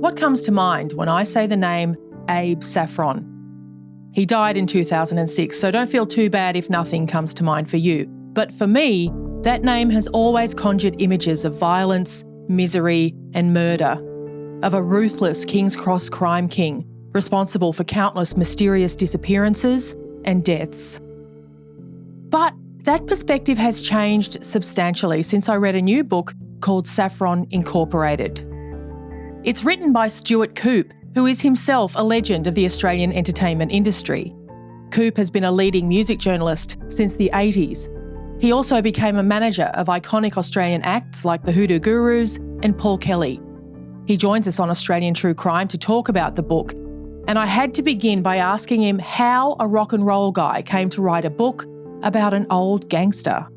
What comes to mind when I say the name Abe Saffron? He died in 2006, so don't feel too bad if nothing comes to mind for you. But for me, that name has always conjured images of violence, misery and murder, of a ruthless King's Cross crime king responsible for countless mysterious disappearances and deaths. But that perspective has changed substantially since I read a new book called Saffron Incorporated. It's written by Stuart Coupe, who is himself a legend of the Australian entertainment industry. Coupe has been a leading music journalist since the 80s. He also became a manager of iconic Australian acts like the Hoodoo Gurus and Paul Kelly. He joins us on Australian True Crime to talk about the book, and I had to begin by asking him how a rock and roll guy came to write a book about an old gangster.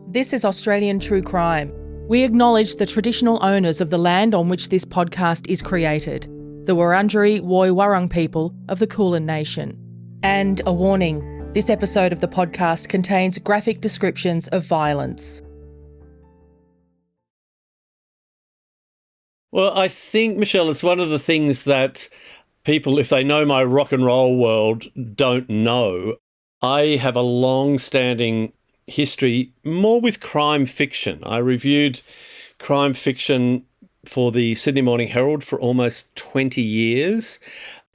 This is Australian True Crime. We acknowledge the traditional owners of the land on which this podcast is created, the Wurundjeri Woi-wurrung people of the Kulin Nation. And a warning, this episode of the podcast contains graphic descriptions of violence. Well, I think, Meshel, it's one of the things that people, if they know my rock and roll world, don't know. I have a long-standing history more with crime fiction. I reviewed crime fiction for the Sydney Morning Herald for almost 20 years.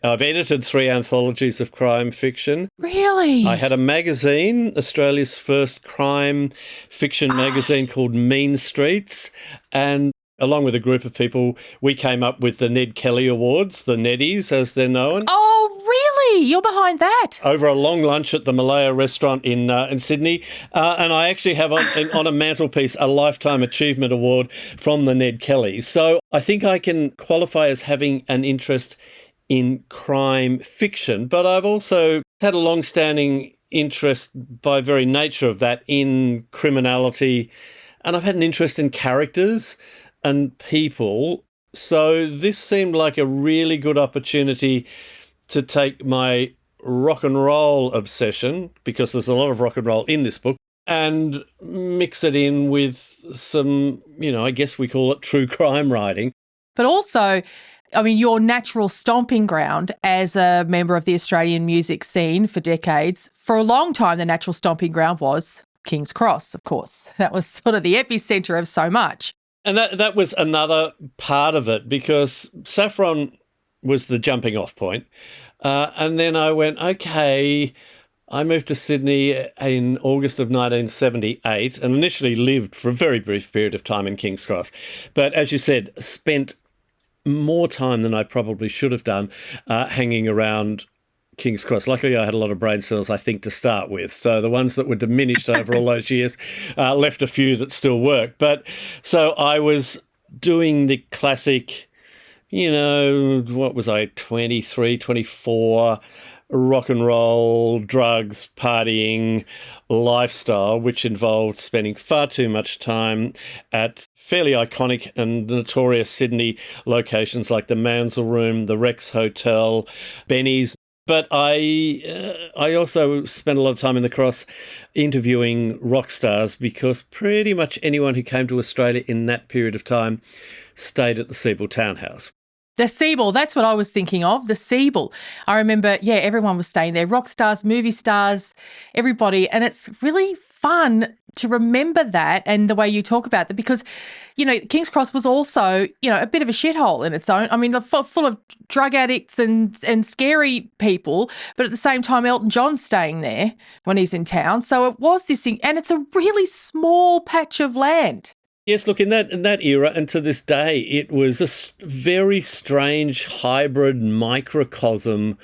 I've edited 3 anthologies of crime fiction. Really? I had a magazine, Australia's first crime fiction magazine called Mean Streets, and along with a group of people, we came up with the Ned Kelly Awards, the Neddies as they're known. Oh, really? You're behind that? Over a long lunch at the Malaya restaurant in Sydney. And I actually have on a mantelpiece a Lifetime Achievement Award from the Ned Kelly. So I think I can qualify as having an interest in crime fiction, but I've also had a long-standing interest by very nature of that in criminality, and I've had an interest in characters and people. So this seemed like a really good opportunity to take my rock and roll obsession, because there's a lot of rock and roll in this book, and mix it in with some, I guess we call it true crime writing. But also, your natural stomping ground as a member of the Australian music scene for decades, for a long time the natural stomping ground was King's Cross, of course. That was sort of the epicentre of so much. And that was another part of it, because Saffron was the jumping off point. And then I went, okay, I moved to Sydney in August of 1978 and initially lived for a very brief period of time in King's Cross. But as you said, spent more time than I probably should have done hanging around King's Cross. Luckily, I had a lot of brain cells, I think, to start with. So the ones that were diminished over all those years left a few that still work. But so I was doing the classic, what was I, 23, 24, rock and roll, drugs, partying lifestyle, which involved spending far too much time at fairly iconic and notorious Sydney locations like the Mansell Room, the Rex Hotel, Benny's. But I also spent a lot of time in the Cross interviewing rock stars, because pretty much anyone who came to Australia in that period of time stayed at the Siebel Townhouse. The Siebel, that's what I was thinking of, the Siebel. I remember, everyone was staying there, rock stars, movie stars, everybody. And it's really fun to remember that and the way you talk about that, because, King's Cross was also, a bit of a shithole in its own. Full of drug addicts and scary people, but at the same time, Elton John's staying there when he's in town. So it was this thing, and it's a really small patch of land. Yes, look, in that era and to this day, it was a very strange hybrid microcosm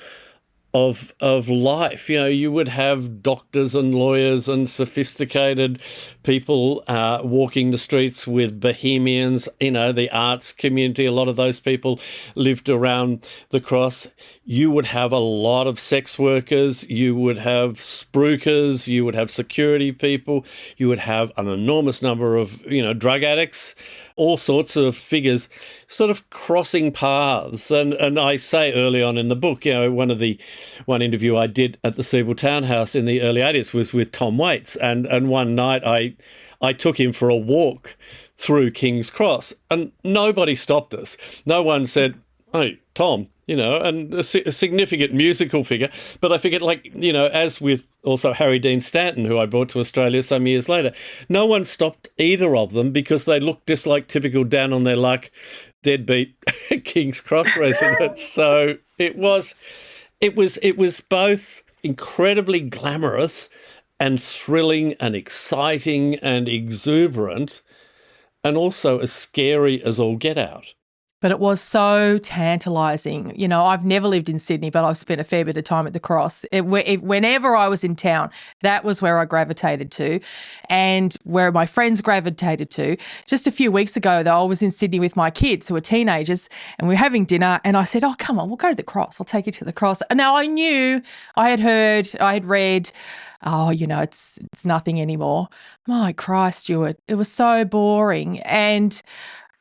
of life. You would have doctors and lawyers and sophisticated people walking the streets with bohemians, the arts community. A lot of those people lived around the Cross. You would have a lot of sex workers. You would have spruikers. You would have security people. You would have an enormous number of, drug addicts. all sorts of figures sort of crossing paths. And I say early on in the book, one interview I did at the Siebel Townhouse in the early 80s was with Tom Waits. And one night I took him for a walk through King's Cross and nobody stopped us. No one said, "Hey, Tom," and a significant musical figure. But I figured, as with also Harry Dean Stanton, who I brought to Australia some years later, no one stopped either of them because they looked just like typical down on their luck, deadbeat King's Cross residents. So it was both incredibly glamorous and thrilling and exciting and exuberant, and also as scary as all get out. But it was so tantalising. I've never lived in Sydney, but I've spent a fair bit of time at the Cross. Whenever I was in town, that was where I gravitated to and where my friends gravitated to. Just a few weeks ago, though, I was in Sydney with my kids who were teenagers and we were having dinner and I said, "Oh, come on, we'll go to the Cross. I'll take you to the Cross." And now I knew, I had read, it's nothing anymore. My Christ, Stuart, it was so boring. And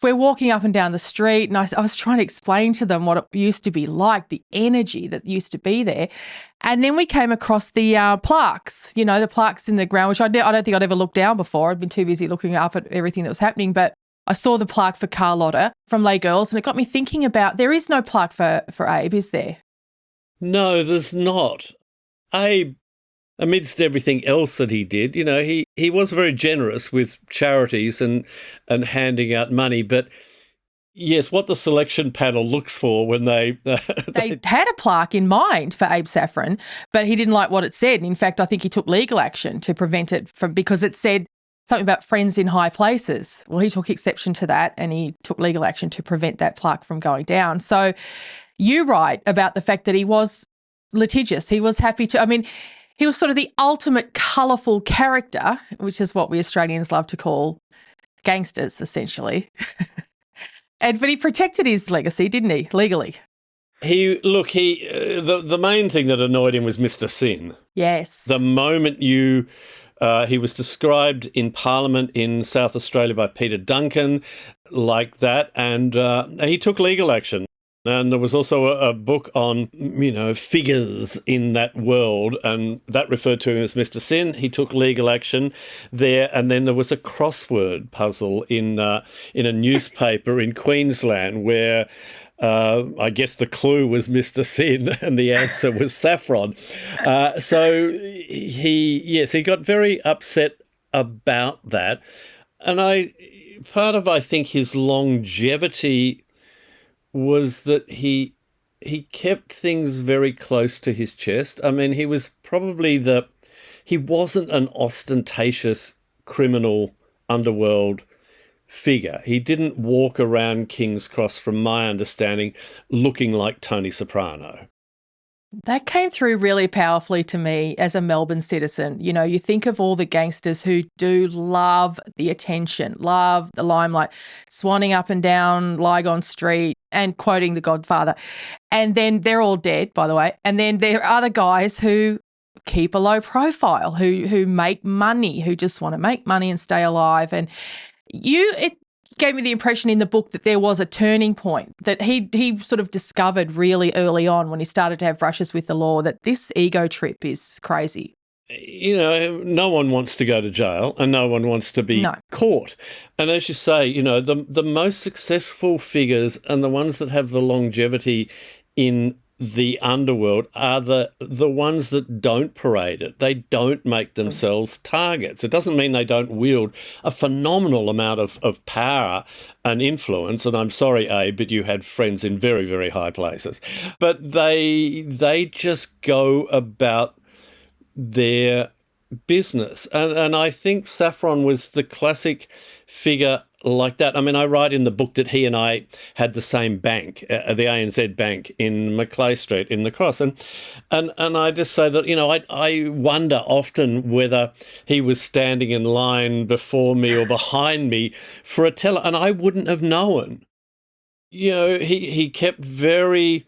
we're walking up and down the street and I was trying to explain to them what it used to be like, the energy that used to be there. And then we came across the plaques, the plaques in the ground, which I don't think I'd ever looked down before. I'd been too busy looking up at everything that was happening. But I saw the plaque for Carlotta from Les Girls and it got me thinking about, there is no plaque for Abe, is there? No, there's not. Abe, amidst everything else that he did, he was very generous with charities and handing out money. But yes, what the selection panel looks for when they had a plaque in mind for Abe Saffron, but he didn't like what it said. And in fact, I think he took legal action to prevent it because it said something about friends in high places. Well, he took exception to that and he took legal action to prevent that plaque from going down. So you write about the fact that he was litigious. He was happy to, he was sort of the ultimate colourful character, which is what we Australians love to call gangsters, essentially. But he protected his legacy, didn't he, legally? The main thing that annoyed him was Mr. Sin. Yes. The moment he was described in Parliament in South Australia by Peter Duncan like that, and he took legal action. And there was also a book on, figures in that world, and that referred to him as Mr. Sin. He took legal action there, and then there was a crossword puzzle in a newspaper in Queensland where I guess the clue was Mr. Sin and the answer was Saffron. So he got very upset about that, and I think his longevity was that he kept things very close to his chest. He was probably he wasn't an ostentatious criminal underworld figure. He didn't walk around King's Cross, from my understanding, looking like Tony Soprano. That came through really powerfully to me as a Melbourne citizen. You think of all the gangsters who do love the attention, love the limelight, swanning up and down Lygon Street and quoting The Godfather. And then they're all dead, by the way. And then there are other guys who keep a low profile, who make money, who just want to make money and stay alive. And it gave me the impression in the book that there was a turning point, that he sort of discovered really early on when he started to have brushes with the law that this ego trip is crazy. No one wants to go to jail and no one wants to be caught. And as you say, the most successful figures and the ones that have the longevity in the underworld are the ones that don't parade it. They don't make themselves targets. It doesn't mean they don't wield a phenomenal amount of power and influence. And I'm sorry, Abe, but you had friends in very, very high places. But they just go about their business. And I think Saffron was the classic figure like that. I write in the book that he and I had the same bank, the ANZ Bank in Macleay Street in the Cross. And I just say that, I wonder often whether he was standing in line before me or behind me for a teller, and I wouldn't have known. He kept very,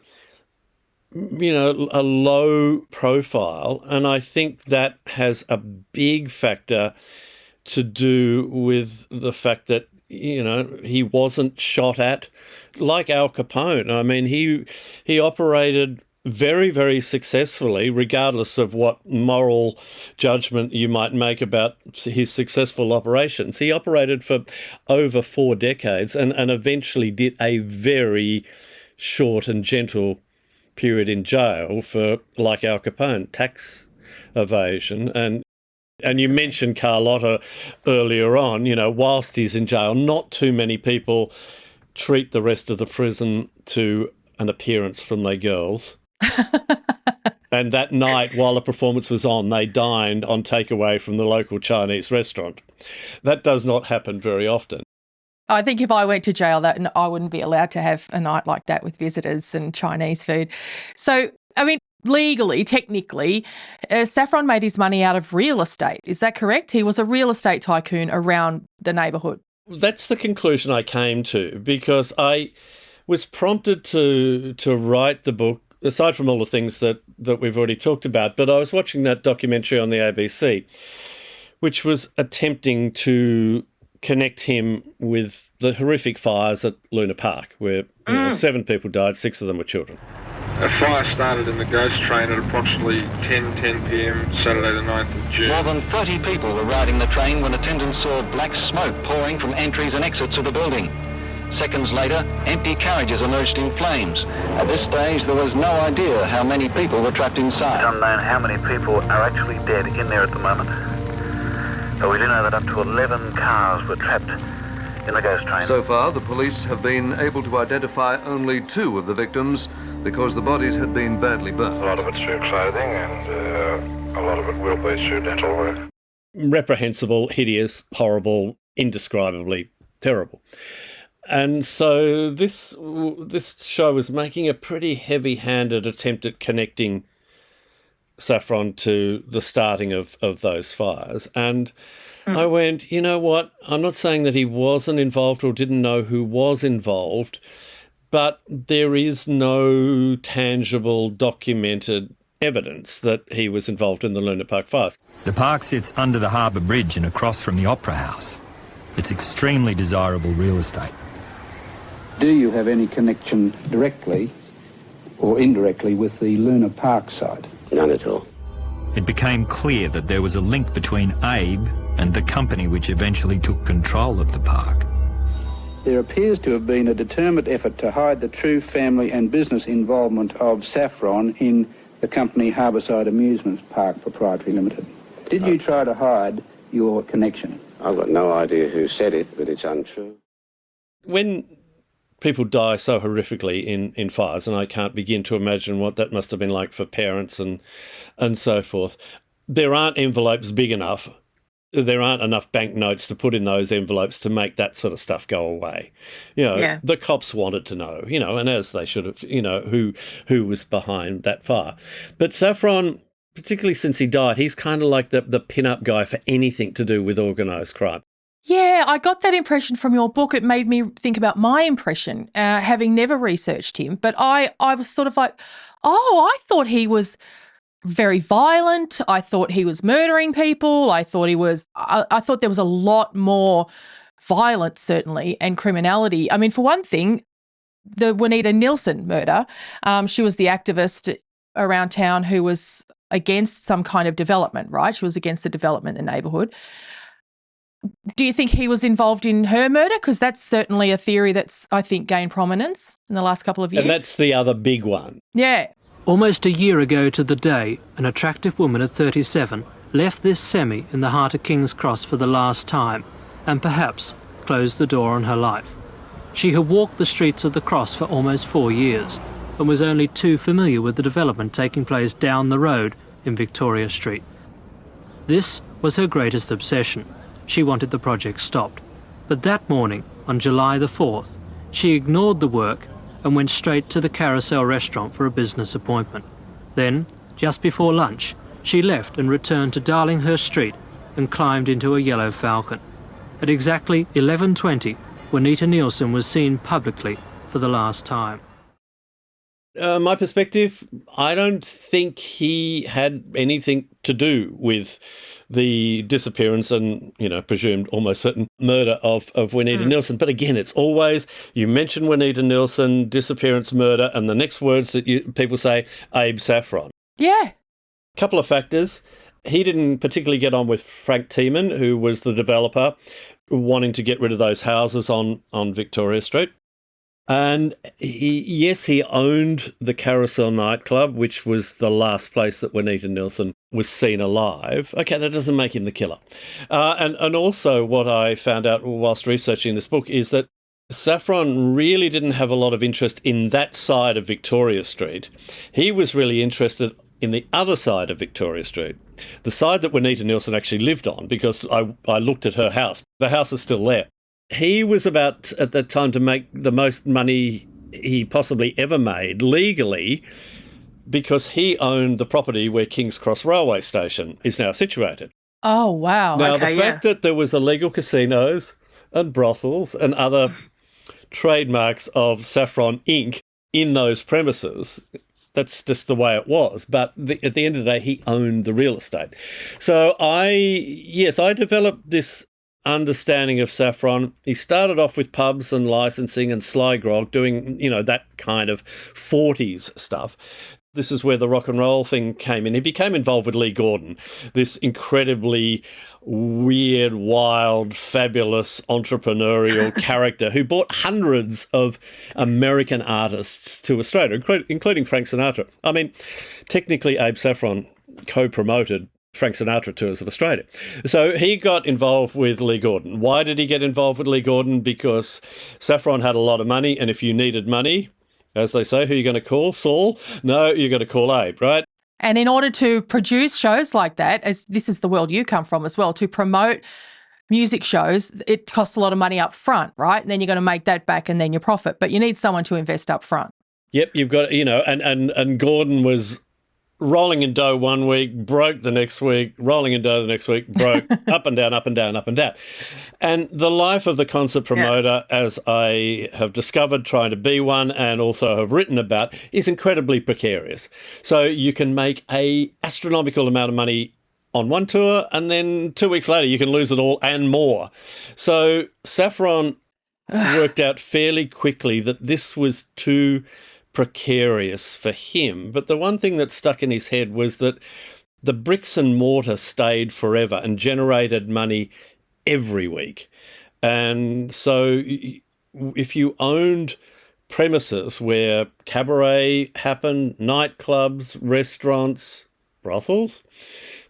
a low profile, and I think that has a big factor to do with the fact that he wasn't shot at like Al Capone. I mean, he operated very, very successfully, regardless of what moral judgment you might make about his successful operations. He operated for over 4 decades and eventually did a very short and gentle period in jail for, like Al Capone, tax evasion. And you mentioned Carlotta earlier on, whilst he's in jail, not too many people treat the rest of the prison to an appearance from their girls. And that night, while the performance was on, they dined on takeaway from the local Chinese restaurant. That does not happen very often. I think if I went to jail, I wouldn't be allowed to have a night like that with visitors and Chinese food. So, I mean, legally, technically, Saffron made his money out of real estate. Is that correct? He was a real estate tycoon around the neighbourhood. That's the conclusion I came to, because I was prompted to write the book, aside from all the things that we've already talked about, but I was watching that documentary on the ABC, which was attempting to connect him with the horrific fires at Luna Park, where 7 people died, 6 of them were children. A fire started in the ghost train at approximately 10 p.m. Saturday the 9th of June. More than 30 people were riding the train when attendants saw black smoke pouring from entries and exits of the building. Seconds later, empty carriages emerged in flames. At this stage, there was no idea how many people were trapped inside. It's unknown how many people are actually dead in there at the moment. But we do know that up to 11 cars were trapped in the ghost train. So far, the police have been able to identify only 2 of the victims because the bodies had been badly burnt. A lot of it's through clothing and a lot of it will be through dental work. Reprehensible, hideous, horrible, indescribably terrible. And so this show was making a pretty heavy-handed attempt at connecting Saffron to the starting of those fires. And I went, you know what, I'm not saying that he wasn't involved or didn't know who was involved, but there is no tangible documented evidence that he was involved in the Luna Park fires. The park sits under the harbour bridge and across from the Opera House. It's extremely desirable real estate. Do you have any connection directly or indirectly with the Luna Park site? None at all. It became clear that there was a link between Abe and the company which eventually took control of the park. There appears to have been a determined effort to hide the true family and business involvement of Saffron in the company Harbourside Amusements Park Proprietary Limited. Did you try to hide your connection? I've got no idea who said it, but it's untrue. When people die so horrifically in fires, and I can't begin to imagine what that must have been like for parents and so forth, there aren't envelopes big enough. There aren't enough banknotes to put in those envelopes to make that sort of stuff go away. The cops wanted to know, and as they should have, who was behind that fire. But Saffron, particularly since he died, he's kind of like the pin-up guy for anything to do with organised crime. Yeah, I got that impression from your book. It made me think about my impression, having never researched him. But I was sort of like, I thought he was very violent. I thought he was murdering people. I thought there was a lot more violence, certainly, and criminality. I mean, for one thing, the Wanita Nielson murder, she was the activist around town who was against some kind of development, right? She was against the development in the neighbourhood. Do you think he was involved in her murder? Because that's certainly a theory that's, I think, gained prominence in the last couple of years. And that's the other big one. Yeah. Almost a year ago to the day, an attractive woman at 37 left this semi in the heart of King's Cross for the last time and perhaps closed the door on her life. She had walked the streets of the Cross for almost 4 years and was only too familiar with the development taking place down the road in Victoria Street. This was her greatest obsession. She wanted the project stopped. But that morning, on July the 4th, she ignored the work and went straight to the Carousel restaurant for a business appointment. Then, just before lunch, she left and returned to Darlinghurst Street and climbed into a yellow Falcon. At exactly 11:20, Wanita Nielson was seen publicly for the last time. My perspective, I don't think he had anything to do with the disappearance and, presumed almost certain murder of Wanita Nielson. But again, it's always, you mention Wanita Nielson, disappearance, murder, and the next words that people say, Abe Saffron. Yeah. Couple of factors. He didn't particularly get on with Frank Tiemann, who was the developer, wanting to get rid of those houses on Victoria Street. And he owned the Carousel nightclub, which was the last place that Wanita Nielson was seen alive. Okay, that doesn't make him the killer. And also what I found out whilst researching this book is that Saffron really didn't have a lot of interest in that side of Victoria Street. He was really interested in the other side of Victoria Street, the side that Wanita Nielson actually lived on, because I looked at her house. The house is still there. He was about, at that time, to make the most money he possibly ever made legally, because he owned the property where King's Cross Railway Station is now situated. Oh, wow. Now, the fact that there was illegal casinos and brothels and other trademarks of Saffron Inc. in those premises, that's just the way it was. But at the end of the day, he owned the real estate. So I developed this understanding of Saffron. He started off with pubs and licensing and sly grog, doing, that kind of 40s stuff. This is where the rock and roll thing came in. He became involved with Lee Gordon, this incredibly weird, wild, fabulous entrepreneurial character who brought hundreds of American artists to Australia, including Frank Sinatra. I mean, technically Abe Saffron co-promoted Frank Sinatra tours of Australia. So he got involved with Lee Gordon. Why did he get involved with Lee Gordon? Because Saffron had a lot of money, and if you needed money, as they say, who are you going to call? Saul? No, you're going to call Abe, right? And in order to produce shows like that, as this is the world you come from as well, to promote music shows, it costs a lot of money up front, right? And then you're going to make that back and then you profit. But you need someone to invest up front. Yep, you've got, and Gordon was rolling in dough one week, broke the next week, rolling in dough the next week, broke, up and down, up and down, up and down. And the life of the concert promoter, as I have discovered trying to be one and also have written about, is incredibly precarious. So you can make a astronomical amount of money on one tour, and then 2 weeks later you can lose it all and more. So Saffron worked out fairly quickly that this was too precarious for him. But the one thing that stuck in his head was that the bricks and mortar stayed forever and generated money every week. And so if you owned premises where cabaret happened, nightclubs, restaurants, brothels,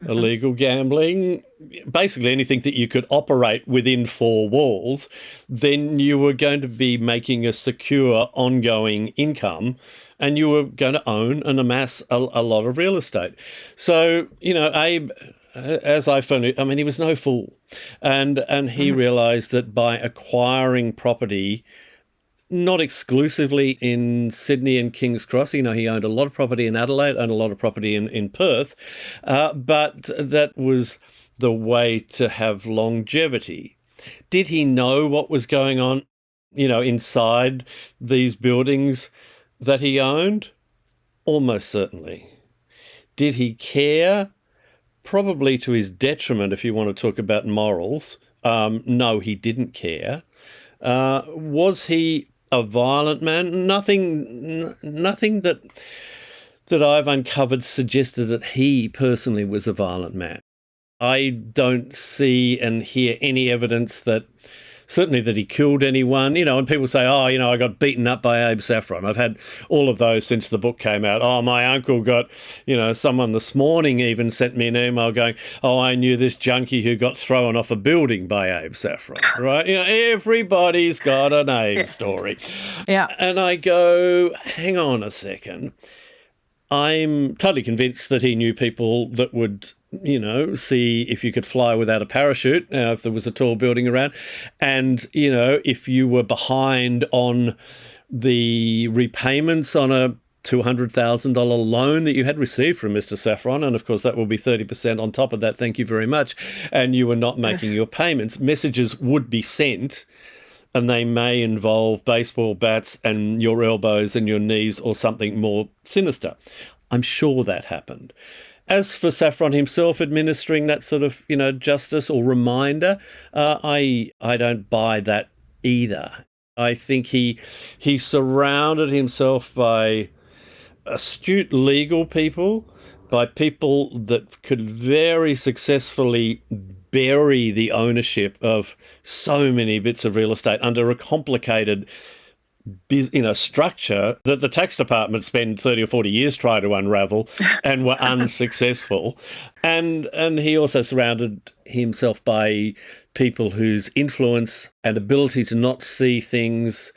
illegal gambling, basically anything that you could operate within four walls, then you were going to be making a secure, ongoing income, and you were going to own and amass a lot of real estate. So, Abe, as I found it, he was no fool. And he realised that by acquiring property, not exclusively in Sydney and King's Cross. He owned a lot of property in Adelaide, owned a lot of property in Perth, but that was the way to have longevity. Did he know what was going on, inside these buildings that he owned? Almost certainly. Did he care? Probably to his detriment, if you want to talk about morals. No, he didn't care. Was he a violent man? Nothing that I've uncovered suggested that he personally was a violent man. I don't see and hear any evidence that certainly that he killed anyone, and people say, I got beaten up by Abe Saffron. I've had all of those since the book came out. Oh, my uncle got, someone this morning even sent me an email going, I knew this junkie who got thrown off a building by Abe Saffron, right? Everybody's got an Abe story. Yeah. And I go, hang on a second. I'm totally convinced that he knew people that would, see if you could fly without a parachute, if there was a tall building around. And, if you were behind on the repayments on a $200,000 loan that you had received from Mr. Saffron, and of course that will be 30% on top of that, thank you very much, and you were not making your payments, messages would be sent and they may involve baseball bats and your elbows and your knees or something more sinister. I'm sure that happened. As for Saffron himself administering that sort of, justice or reminder, I don't buy that either. I think he surrounded himself by astute legal people, by people that could very successfully bury the ownership of so many bits of real estate under a complicated structure that the tax department spent 30 or 40 years trying to unravel and were unsuccessful. And he also surrounded himself by people whose influence and ability to not see things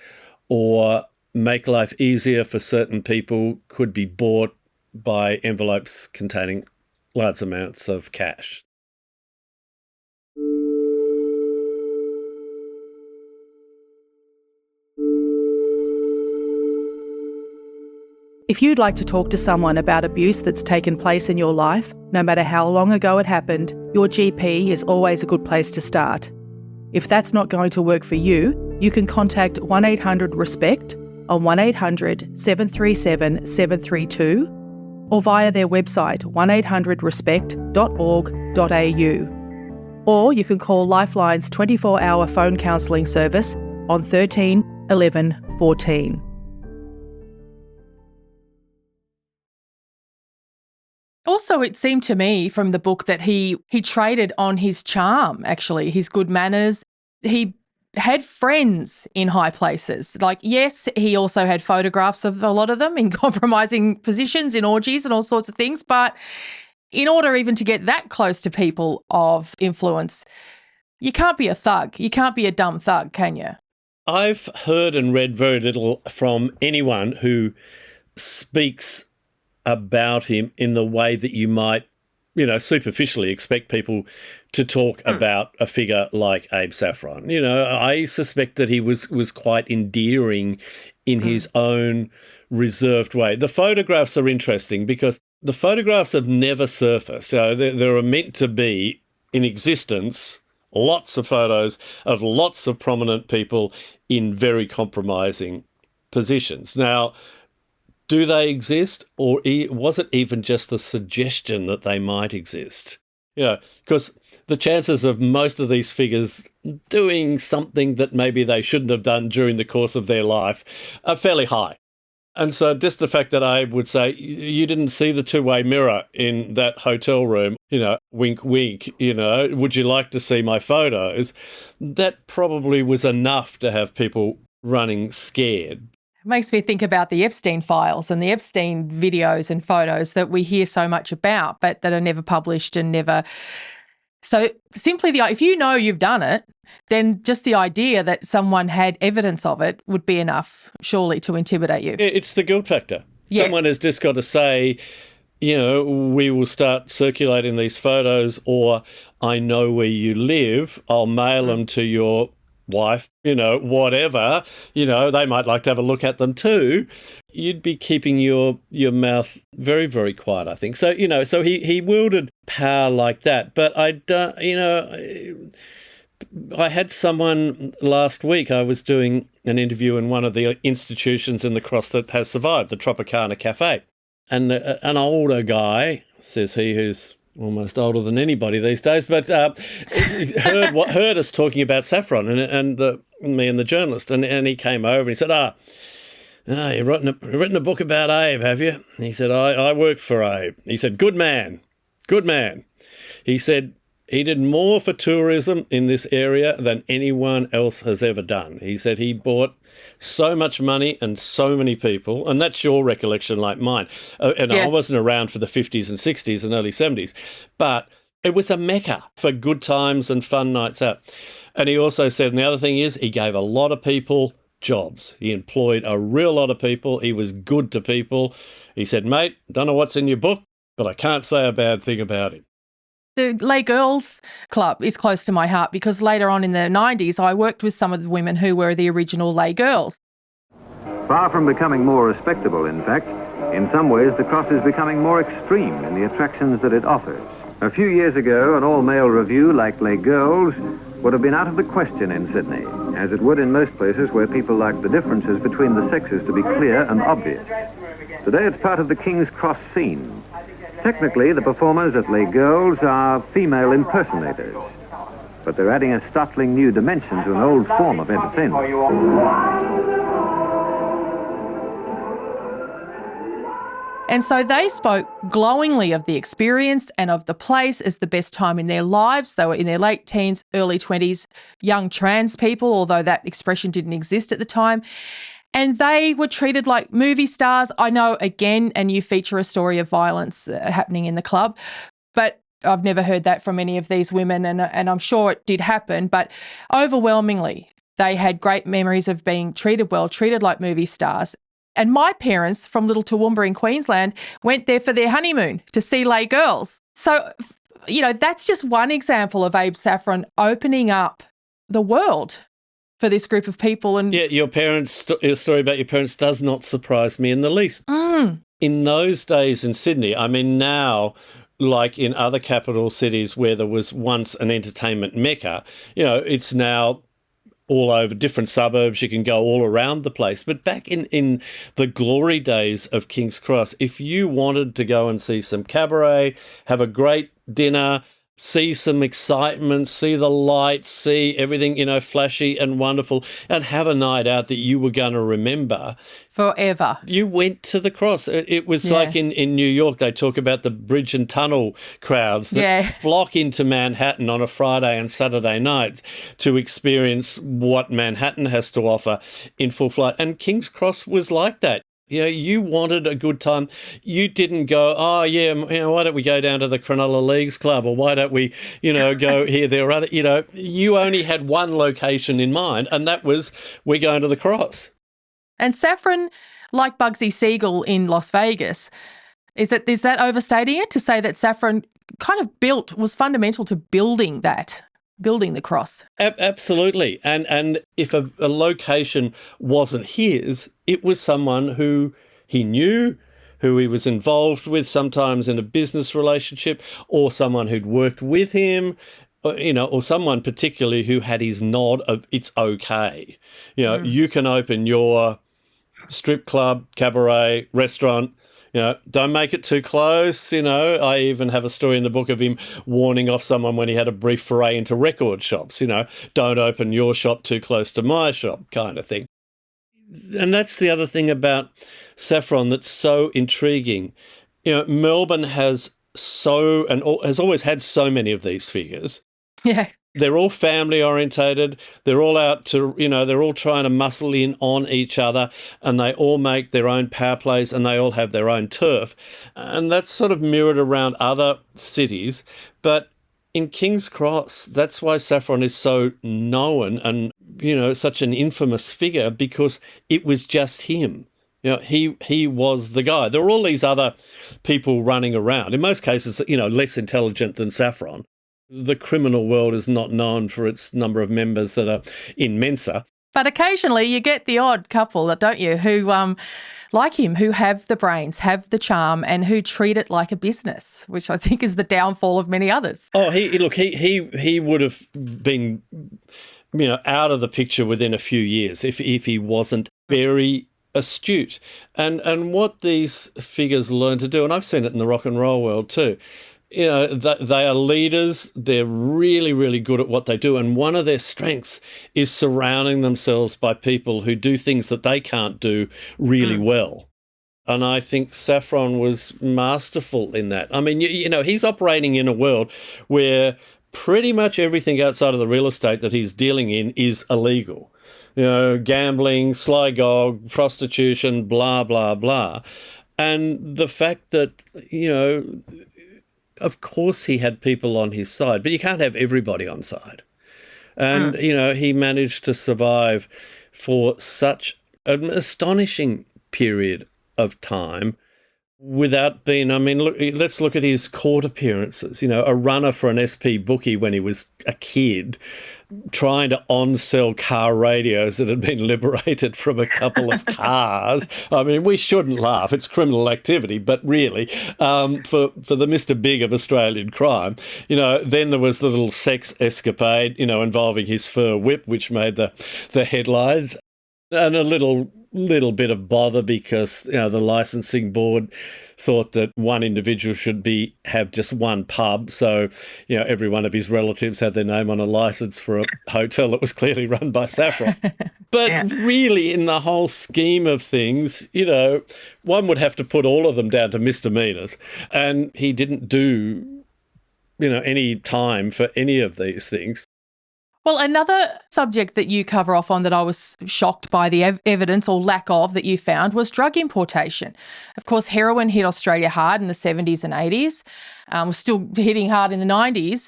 or make life easier for certain people could be bought by envelopes containing large amounts of cash. If you'd like to talk to someone about abuse that's taken place in your life, no matter how long ago it happened, your GP is always a good place to start. If that's not going to work for you, you can contact 1-800-RESPECT on 1-800-737-732 or via their website 1800respect.org.au. Or you can call Lifeline's 24-hour phone counselling service on 13 11 14. Also, it seemed to me from the book that he traded on his charm, actually, his good manners. He had friends in high places. Like, yes, he also had photographs of a lot of them in compromising positions, in orgies and all sorts of things. But in order even to get that close to people of influence, you can't be a thug. You can't be a dumb thug, can you? I've heard and read very little from anyone who speaks about him in the way that you might, superficially expect people to talk about a figure like Abe Saffron. I suspect that he was quite endearing in his own reserved way. The photographs are interesting because the photographs have never surfaced. There are meant to be in existence lots of photos of lots of prominent people in very compromising positions. Now, do they exist, or was it even just the suggestion that they might exist? Because the chances of most of these figures doing something that maybe they shouldn't have done during the course of their life are fairly high. And so just the fact that I would say, you didn't see the two-way mirror in that hotel room, wink, wink, would you like to see my photos? That probably was enough to have people running scared. Makes me think about the Epstein files and the Epstein videos and photos that we hear so much about, but that are never published and never. So simply if you know you've done it, then just the idea that someone had evidence of it would be enough, surely, to intimidate you. It's the guilt factor. Yeah. Someone has just got to say, we will start circulating these photos, or I know where you live, I'll mail them to your wife, whatever, they might like to have a look at them too. You'd be keeping your mouth very, very quiet, I think. So, so he wielded power like that. But I had someone last week, I was doing an interview in one of the institutions in the Cross that has survived, the Tropicana Cafe. And an older guy, says he, who's almost older than anybody these days, but heard us talking about Saffron and me and the journalist, and he came over and he said, you've written a book about Abe, have you? And he said, I worked for Abe. He said, good man. He said, he did more for tourism in this area than anyone else has ever done. He said he bought so much money and so many people, and that's your recollection like mine. I wasn't around for the 50s and 60s and early 70s, but it was a mecca for good times and fun nights out. And he also said, and the other thing is, he gave a lot of people jobs. He employed a real lot of people. He was good to people. He said, mate, don't know what's in your book, but I can't say a bad thing about him. The Lay Girls Club is close to my heart because later on in the 90s, I worked with some of the women who were the original Lay Girls. Far from becoming more respectable, in fact, in some ways the Cross is becoming more extreme in the attractions that it offers. A few years ago, an all-male revue like Les Girls would have been out of the question in Sydney, as it would in most places where people like the differences between the sexes to be clear and obvious. Today it's part of the King's Cross scene. Technically, the performers at Les Girls are female impersonators, but they're adding a startling new dimension to an old form of entertainment. And so they spoke glowingly of the experience and of the place as the best time in their lives. They were in their late teens, early 20s, young trans people, although that expression didn't exist at the time. And they were treated like movie stars. I know, again, and you feature a story of violence happening in the club, but I've never heard that from any of these women, and I'm sure it did happen. But overwhelmingly, they had great memories of being treated well, treated like movie stars. And my parents from Little Toowoomba in Queensland went there for their honeymoon to see Les Girls. So, you know, that's just one example of Abe Saffron opening up the world for this group of people. And yeah, your story about your parents does not surprise me in the least. In those days in Sydney, I mean, now, like in other capital cities where there was once an entertainment mecca, you know, it's now all over different suburbs. You can go all around the place. But back in the glory days of King's Cross, if you wanted to go and see some cabaret, have a great dinner, see some excitement, see the lights, see everything, you know, flashy and wonderful, and have a night out that you were going to remember forever, you went to the Cross. It was like in New York, they talk about the bridge and tunnel crowds that flock into Manhattan on a Friday and Saturday nights to experience what Manhattan has to offer in full flight. And King's Cross was like that. You know, you wanted a good time. You didn't go, oh, yeah, you know, why don't we go down to the Cronulla Leagues Club, or why don't we, you know, go here, there, or other. You know, you only had one location in mind, and that was we're going to the Cross. And Saffron, like Bugsy Siegel in Las Vegas, is that overstating it to say that Saffron kind of was fundamental to building the Cross? Absolutely. And if a location wasn't his, it was someone who he knew, who he was involved with, sometimes in a business relationship, or someone who'd worked with him, you know, or someone particularly who had his nod of it's okay. You know, you can open your strip club, cabaret, restaurant, you know, don't make it too close. You know, I even have a story in the book of him warning off someone when he had a brief foray into record shops, you know, don't open your shop too close to my shop kind of thing. And that's the other thing about Saffron that's so intriguing. You know, Melbourne has always had so many of these figures. Yeah. They're all family orientated. They're all out to, you know, they're all trying to muscle in on each other, and they all make their own power plays, and they all have their own turf. And that's sort of mirrored around other cities. But in King's Cross, that's why Saffron is so known and, you know, such an infamous figure, because it was just him. You know, he was the guy. There were all these other people running around, in most cases, you know, less intelligent than Saffron. The criminal world is not known for its number of members that are in Mensa. But occasionally you get the odd couple, don't you, who, like him, who have the brains, have the charm, and who treat it like a business, which I think is the downfall of many others. Oh, he would have been, you know, out of the picture within a few years if he wasn't very astute. And what these figures learn to do, and I've seen it in the rock and roll world too, you know, they are leaders. They're really, really good at what they do. And one of their strengths is surrounding themselves by people who do things that they can't do really well. And I think Saffron was masterful in that. I mean, you know, he's operating in a world where pretty much everything outside of the real estate that he's dealing in is illegal. You know, gambling, sly gog, prostitution, blah, blah, blah. And the fact that, you know, of course he had people on his side, but you can't have everybody on side. And, you know, he managed to survive for such an astonishing period of time Without being, I mean, look, let's look at his court appearances. You know, a runner for an SP bookie when he was a kid, trying to on-sell car radios that had been liberated from a couple of cars. I mean, we shouldn't laugh. It's criminal activity, but really, for the Mr. Big of Australian crime, you know, then there was the little sex escapade, you know, involving his fur whip, which made the headlines, and a little bit of bother because, you know, the licensing board thought that one individual should have just one pub. So, you know, every one of his relatives had their name on a license for a hotel that was clearly run by Saffron. But really, in the whole scheme of things, you know, one would have to put all of them down to misdemeanors. And he didn't do, you know, any time for any of these things. Well, another subject that you cover off on that I was shocked by the evidence or lack of that you found was drug importation. Of course, heroin hit Australia hard in the 70s and 80s, was still hitting hard in the 90s.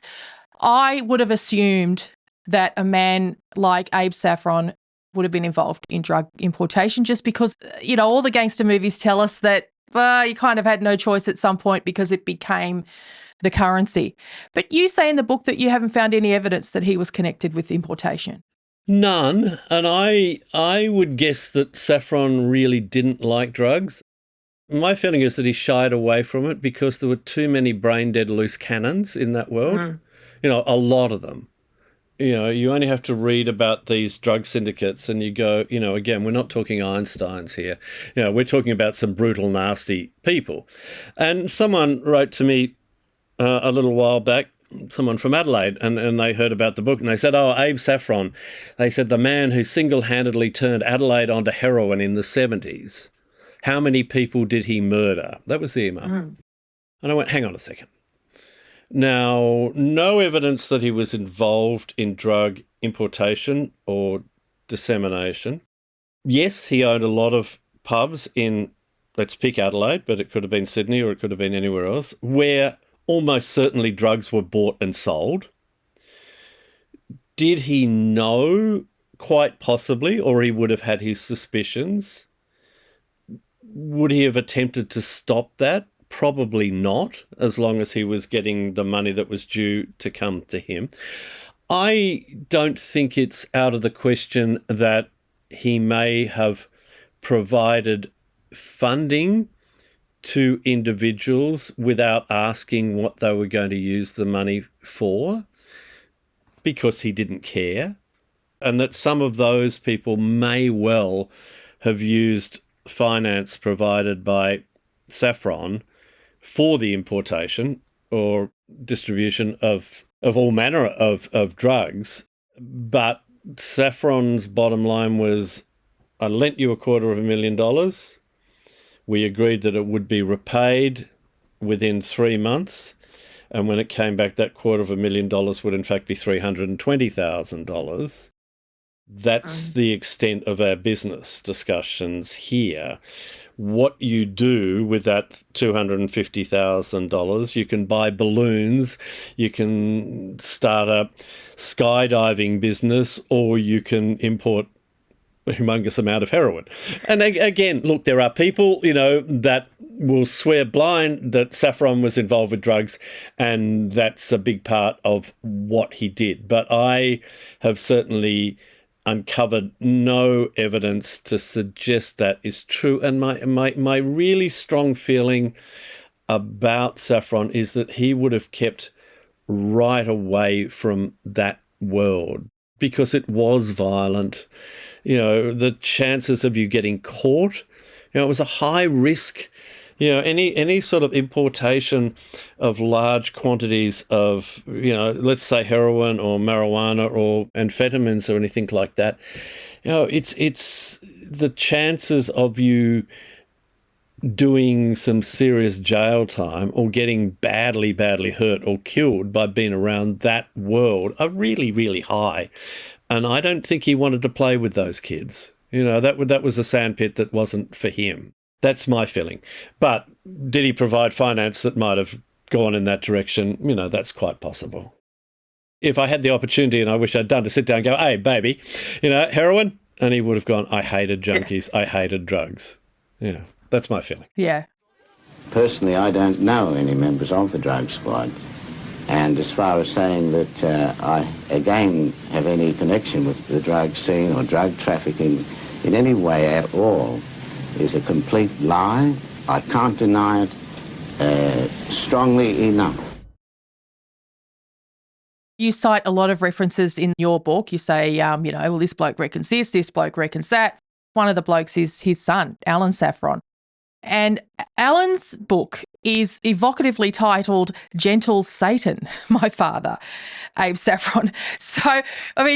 I would have assumed that a man like Abe Saffron would have been involved in drug importation just because, you know, all the gangster movies tell us that you kind of had no choice at some point because it became the currency. But you say in the book that you haven't found any evidence that he was connected with importation. None. And I would guess that Saffron really didn't like drugs. My feeling is that he shied away from it because there were too many brain-dead loose cannons in that world. You know, a lot of them. You know, you only have to read about these drug syndicates and you go, you know, again, we're not talking Einsteins here. You know, we're talking about some brutal, nasty people. And someone wrote to me a little while back, someone from Adelaide, and they heard about the book and they said, oh, Abe Saffron, they said the man who single-handedly turned Adelaide onto heroin in the 70s. How many people did he murder? That was the email. And I went, hang on a second. Now, no evidence that he was involved in drug importation or dissemination. Yes, he owned a lot of pubs in, let's pick Adelaide, but it could have been Sydney or it could have been anywhere else, where almost certainly drugs were bought and sold. Did he know? Quite possibly, or he would have had his suspicions. Would he have attempted to stop that? Probably not, as long as he was getting the money that was due to come to him. I don't think it's out of the question that he may have provided funding to individuals without asking what they were going to use the money for because he didn't care, and that some of those people may well have used finance provided by Saffron for the importation or distribution of all manner of drugs. But Saffron's bottom line was, I lent you $250,000. We agreed that it would be repaid within 3 months. And when it came back, that $250,000 would in fact be $320,000. That's the extent of our business discussions here. What you do with that $250,000, you can buy balloons, you can start a skydiving business, or you can import a humongous amount of heroin. And again, look, there are people, you know, that will swear blind that Saffron was involved with drugs, and that's a big part of what he did. But I have certainly uncovered no evidence to suggest that is true. And my really strong feeling about Saffron is that he would have kept right away from that world because it was violent. You know, the chances of you getting caught, you know, it was a high risk. You know, any sort of importation of large quantities of, you know, let's say heroin or marijuana or amphetamines or anything like that, you know, it's the chances of you doing some serious jail time or getting badly hurt or killed by being around that world are really, really high. And I don't think he wanted to play with those kids. You know, that was a sandpit that wasn't for him. That's my feeling. But did he provide finance that might have gone in that direction? You know, that's quite possible. If I had the opportunity, and I wish I'd done, to sit down and go, hey, baby, you know, heroin? And he would have gone, I hated junkies. I hated drugs. You know, that's my feeling. Yeah. Personally, I don't know any members of the drug squad. And as far as saying that I, again, have any connection with the drug scene or drug trafficking in any way at all is a complete lie. I can't deny it strongly enough. You cite a lot of references in your book. You say, well, this bloke reckons this bloke reckons that. One of the blokes is his son, Alan Saffron. And Alan's book is evocatively titled Gentle Satan, My Father, Abe Saffron. So,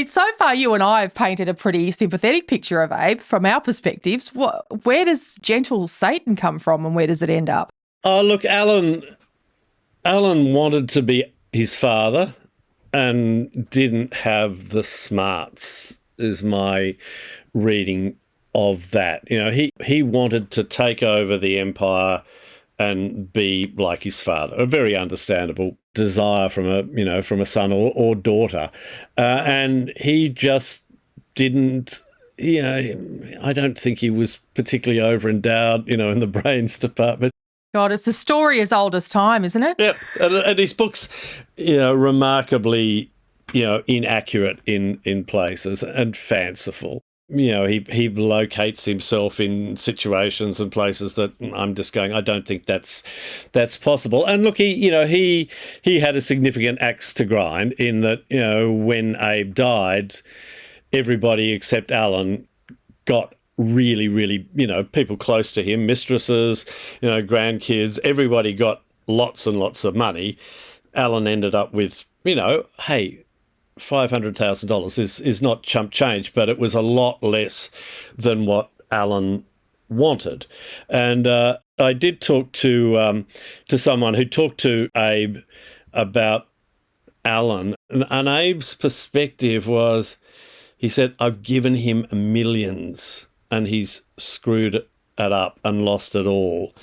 so far you and I have painted a pretty sympathetic picture of Abe from our perspectives. Where does Gentle Satan come from and where does it end up? Oh, look, Alan wanted to be his father and didn't have the smarts, is my reading of that. He wanted to take over the empire and be like his father. A very understandable desire from a son or daughter, and he just didn't. I don't think he was particularly over-endowed, in the brains department. God, it's a story as old as time, isn't it? Yep, and his book's, remarkably, inaccurate in places and fanciful. He locates himself in situations and places that I'm just going, I don't think that's possible. And look, he had a significant axe to grind in that, when Abe died, everybody except Alan got really, really, people close to him, mistresses, grandkids, everybody got lots and lots of money. Alan ended up with, hey, $500,000 is not chump change, but it was a lot less than what Alan wanted. And I did talk to someone who talked to Abe about Alan, and Abe's perspective was, he said, I've given him millions and he's screwed it up and lost it all.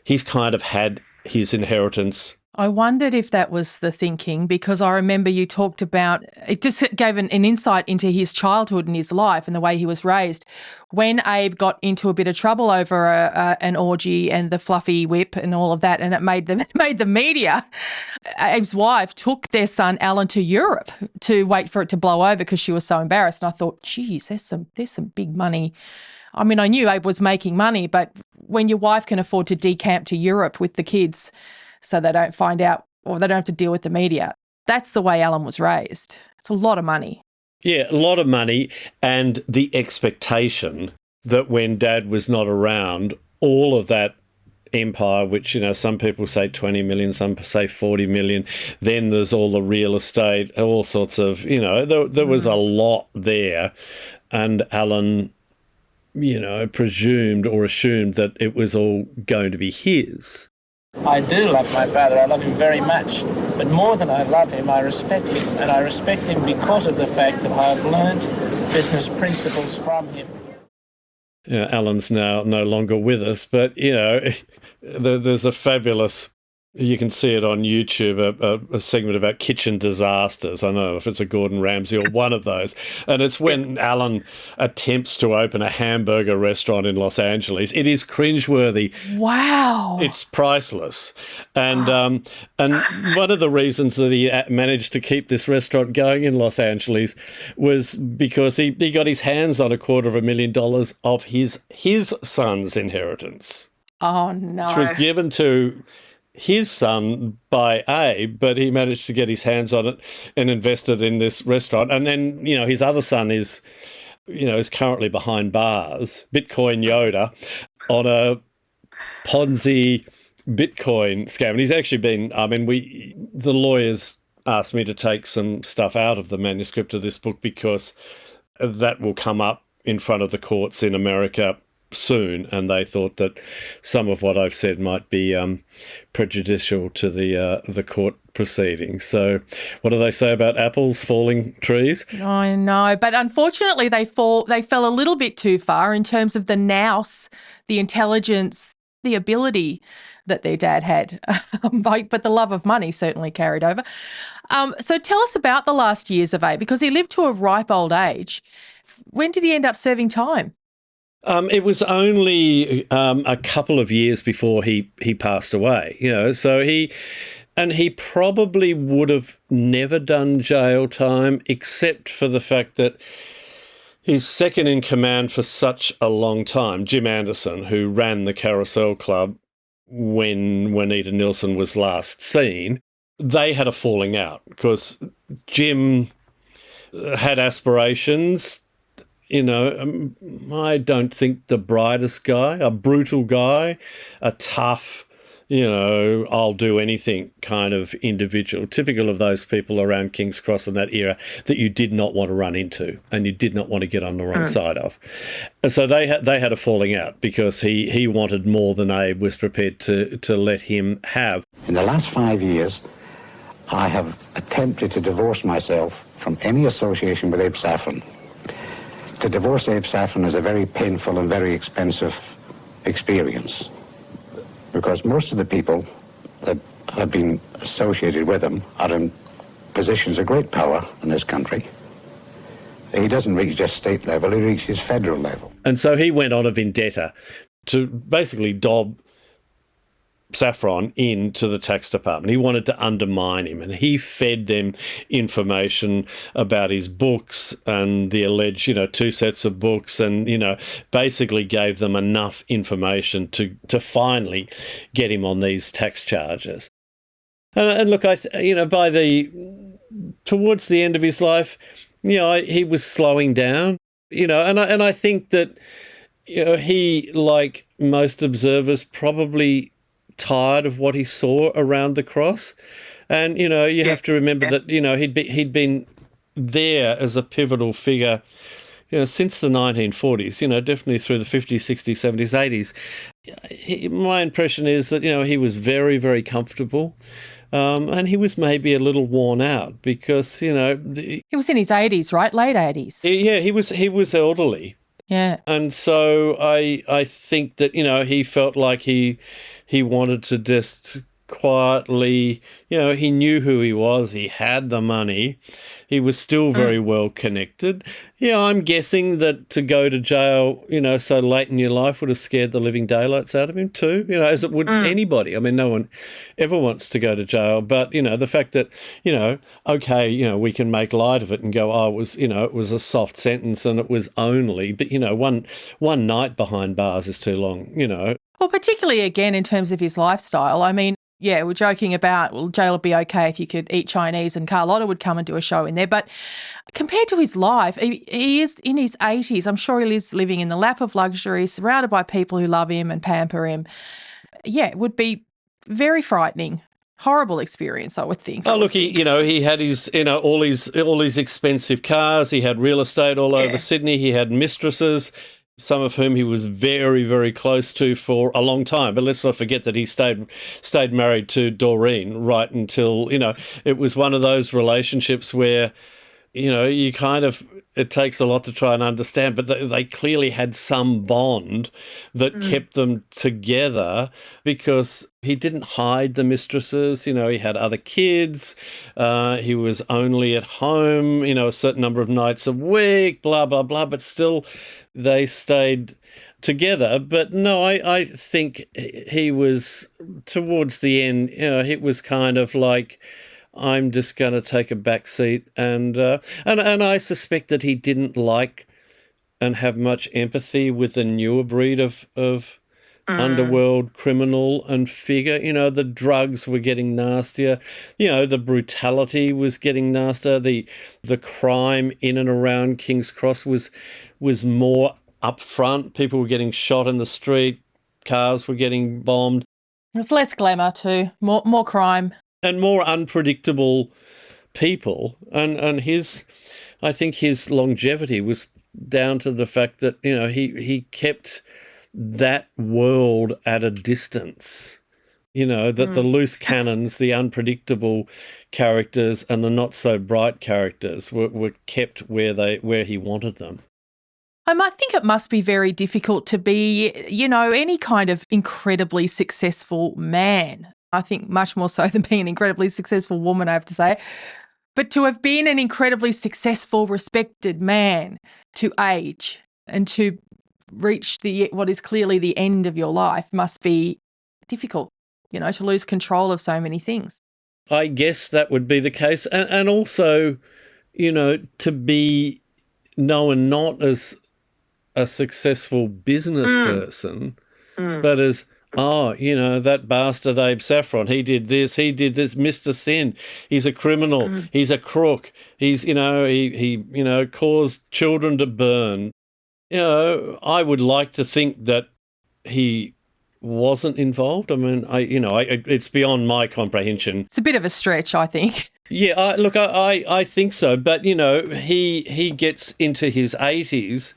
He's kind of had his inheritance. I wondered if that was the thinking, because I remember you talked about, it just gave an insight into his childhood and his life and the way he was raised. When Abe got into a bit of trouble over an orgy and the fluffy whip and all of that, and it made the media, Abe's wife took their son Alan to Europe to wait for it to blow over because she was so embarrassed. And I thought, geez, there's some big money. I mean, I knew Abe was making money, but when your wife can afford to decamp to Europe with the kids so they don't find out or they don't have to deal with the media, that's the way Alan was raised. It's a lot of money. Yeah, a lot of money, and the expectation that when Dad was not around, all of that empire, which, some people say 20 million, some say 40 million, then there's all the real estate, all sorts of, there was a lot there, and Alan, presumed or assumed that it was all going to be his. I do love my father. I love him very much. But more than I love him, I respect him. And I respect him because of the fact that I've learned business principles from him. Alan's now no longer with us, but, there's a fabulous, you can see it on YouTube, a segment about kitchen disasters. I don't know if it's a Gordon Ramsay or one of those. And it's when Alan attempts to open a hamburger restaurant in Los Angeles. It is cringeworthy. Wow. It's priceless. And one of the reasons that he managed to keep this restaurant going in Los Angeles was because he got his hands on $250,000 of his son's inheritance. Oh, no. Which was given to his son by Abe, but he managed to get his hands on it and invested in this restaurant. And then, his other son is currently behind bars, Bitcoin Yoda, on a Ponzi Bitcoin scam. And he's actually been, the lawyers asked me to take some stuff out of the manuscript of this book because that will come up in front of the courts in America soon, and they thought that some of what I've said might be prejudicial to the court proceedings. So what do they say about apples falling trees? I know, but unfortunately they fell a little bit too far in terms of the nous, the intelligence, the ability that their dad had, but the love of money certainly carried over. So tell us about the last years of Abe, because he lived to a ripe old age. When did he end up serving time? It was only a couple of years before he passed away, so he probably would have never done jail time except for the fact that his second in command for such a long time, Jim Anderson, who ran the Carousel Club when Wanita Nielson was last seen, they had a falling out because Jim had aspirations. I don't think the brightest guy, a brutal guy, a tough, I'll do anything kind of individual, typical of those people around King's Cross in that era that you did not want to run into and you did not want to get on the wrong side of. And so they had a falling out because he wanted more than Abe was prepared to let him have. In the last 5 years, I have attempted to divorce myself from any association with Abe Saffron. To divorce Abe Saffron is a very painful and very expensive experience because most of the people that have been associated with him are in positions of great power in this country. He doesn't reach just state level, he reaches federal level. And so he went on a vendetta to basically dob Saffron into the tax department. He wanted to undermine him, and he fed them information about his books and the alleged, 2 sets of books, and, basically gave them enough information to finally get him on these tax charges. And look, towards the end of his life, he was slowing down, and I think that, he, like most observers, probably tired of what he saw around the cross. And, you have to remember that, he'd been there as a pivotal figure, since the 1940s, definitely through the 50s, 60s, 70s, 80s. My impression is that, he was very, very comfortable. And he was maybe a little worn out because, he was in his 80s, right? Late 80s. Yeah, he was elderly. Yeah. And so I think that, he felt like he wanted to just quietly, he knew who he was, he had the money, he was still very well connected. I'm guessing that to go to jail, so late in your life would have scared the living daylights out of him too, as it would anybody. I mean, no one ever wants to go to jail, but, the fact that, okay, we can make light of it and go, it was a soft sentence and it was only, but, one night behind bars is too long, Well, particularly, again, in terms of his lifestyle. I mean, yeah, we're joking about, well, jail would be okay if you could eat Chinese and Carlotta would come and do a show in there. But compared to his life, he is in his 80s. I'm sure he is living in the lap of luxury, surrounded by people who love him and pamper him. Yeah, it would be very frightening. Horrible experience, I would think. Oh, look, he had his, all his expensive cars. He had real estate all over Sydney. He had mistresses, some of whom he was very, very close to for a long time. But let's not forget that he stayed married to Doreen right until, it was one of those relationships where, you kind of, it takes a lot to try and understand, but they clearly had some bond that kept them together because he didn't hide the mistresses. He had other kids. He was only at home, a certain number of nights a week, blah, blah, blah. But still, they stayed together. But no, I think he was, towards the end, it was kind of like, I'm just going to take a back seat, and I suspect that he didn't like and have much empathy with the newer breed of underworld criminal and figure. The drugs were getting nastier. The brutality was getting nastier. The crime in and around King's Cross was more upfront. People were getting shot in the street. Cars were getting bombed. There's less glamour too. More crime. And more unpredictable people. And I think his longevity was down to the fact that, he kept that world at a distance. That the loose cannons, the unpredictable characters and the not so bright characters were kept where he wanted them. I think it must be very difficult to be, any kind of incredibly successful man. I think much more so than being an incredibly successful woman, I have to say. But to have been an incredibly successful, respected man, to age and to reach what is clearly the end of your life must be difficult, to lose control of so many things. I guess that would be the case. And also, to be known not as a successful business person, but as, that bastard Abe Saffron, he did this, Mr. Sin, he's a criminal, he's a crook, he's, he caused children to burn. I would like to think that he wasn't involved. I mean, it's beyond my comprehension. It's a bit of a stretch, I think. Yeah, I think so. But, he gets into his 80s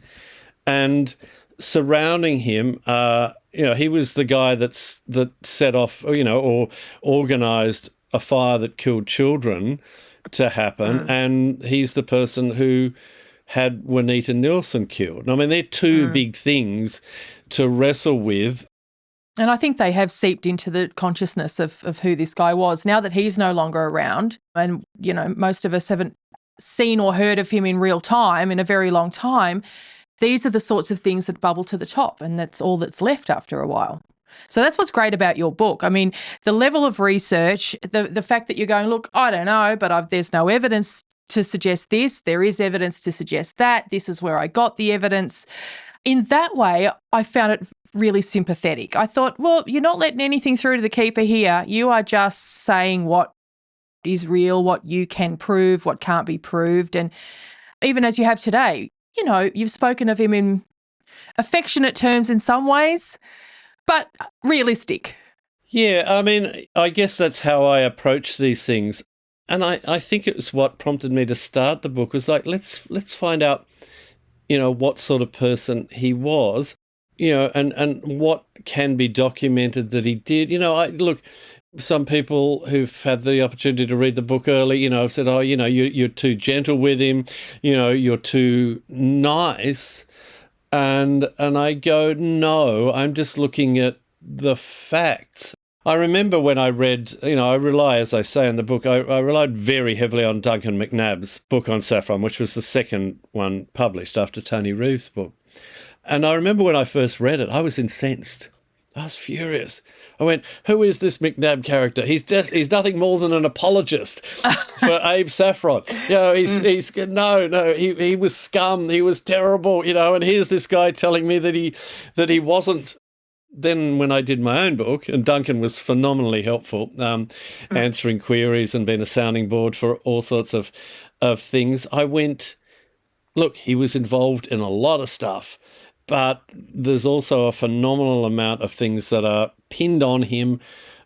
and surrounding him, he was the guy that set off, or organised a fire that killed children to happen. And he's the person who had Wanita Nielson killed. I mean, they're two big things to wrestle with. And I think they have seeped into the consciousness of who this guy was. Now that he's no longer around, and, most of us haven't seen or heard of him in real time in a very long time, these are the sorts of things that bubble to the top, and that's all that's left after a while. So that's what's great about your book. I mean, the level of research, the fact that you're going, look, I don't know, but there's no evidence to suggest this. There is evidence to suggest that. This is where I got the evidence. In that way, I found it really sympathetic. I thought, well, you're not letting anything through to the keeper here. You are just saying what is real, what you can prove, what can't be proved. And even as you have today, you've spoken of him in affectionate terms in some ways, but realistic. Yeah, I mean, I guess that's how I approach these things. And I think it was what prompted me to start the book, was like, let's find out, what sort of person he was, and what can be documented that he did. Look, some people who've had the opportunity to read the book early, have said, oh, you're too gentle with him, you're too nice. And I go, no, I'm just looking at the facts. I remember when I read, I rely, as I say in the book, I relied very heavily on Duncan McNabb's book on Saffron, which was the second one published after Tony Reeves' book. And I remember when I first read it, I was incensed. I was furious. I went, who is this McNabb character? He's nothing more than an apologist for Abe Saffron. He was scum. He was terrible, and here's this guy telling me that he wasn't. Then when I did my own book, and Duncan was phenomenally helpful, answering queries and being a sounding board for all sorts of things, I went, look, he was involved in a lot of stuff, but there's also a phenomenal amount of things that are pinned on him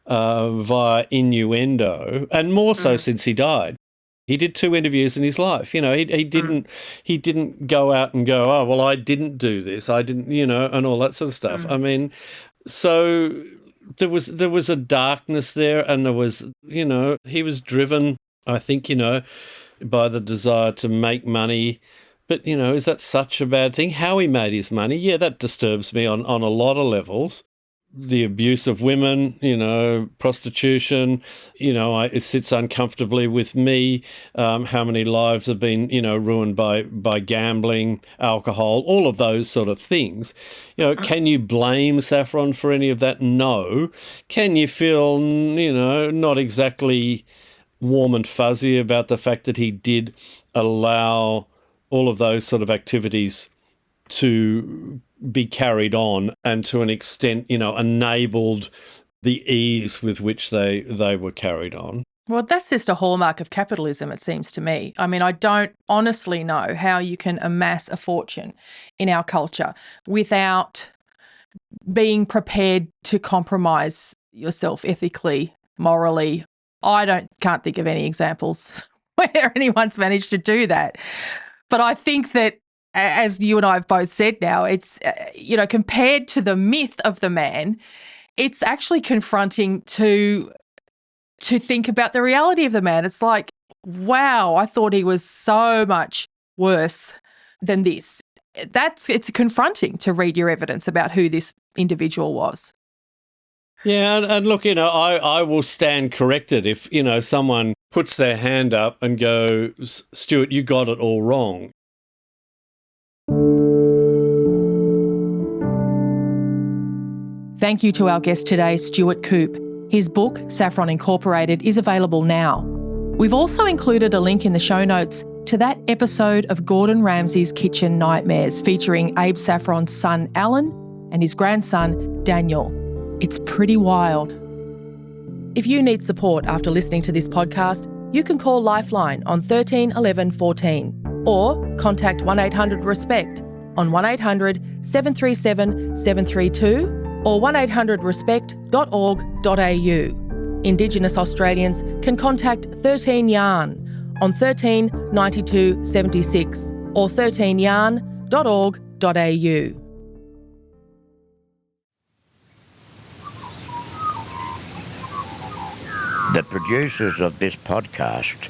via innuendo, and more so since he died. He did 2 interviews in his life. He didn't go out and go, oh, well, I didn't do this. I didn't, and all that sort of stuff. I mean, so there was a darkness there, and there was, he was driven, I think, by the desire to make money. But, is that such a bad thing? How he made his money, yeah, that disturbs me on a lot of levels. The abuse of women, prostitution, it sits uncomfortably with me. How many lives have been, ruined by gambling, alcohol, all of those sort of things. Can you blame Saffron for any of that? No. Can you feel, not exactly warm and fuzzy about the fact that he did allow all of those sort of activities to be carried on, and to an extent, enabled the ease with which they were carried on? Well, that's just a hallmark of capitalism, it seems to me. I mean, I don't honestly know how you can amass a fortune in our culture without being prepared to compromise yourself ethically, morally. I can't think of any examples where anyone's managed to do that. But I think that, as you and I have both said now, it's, compared to the myth of the man, it's actually confronting to think about the reality of the man. It's like, wow, I thought he was so much worse than this. It's confronting to read your evidence about who this individual was. Yeah, and look, I will stand corrected if, someone puts their hand up and goes, Stuart, you got it all wrong. Thank you to our guest today, Stuart Coupe. His book, Saffron Incorporated, is available now. We've also included a link in the show notes to that episode of Gordon Ramsay's Kitchen Nightmares featuring Abe Saffron's son Alan and his grandson Daniel. It's pretty wild. If you need support after listening to this podcast, you can call Lifeline on 13 11 14 or contact 1-800-RESPECT on 1-800-737-732 or 1800respect.org.au. Indigenous Australians can contact 13 Yarn on 13 92 76 or 13yarn.org.au. The producers of this podcast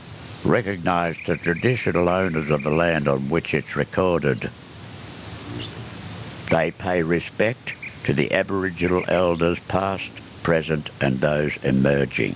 recognise the traditional owners of the land on which it's recorded. They pay respect to the Aboriginal elders past, present and those emerging.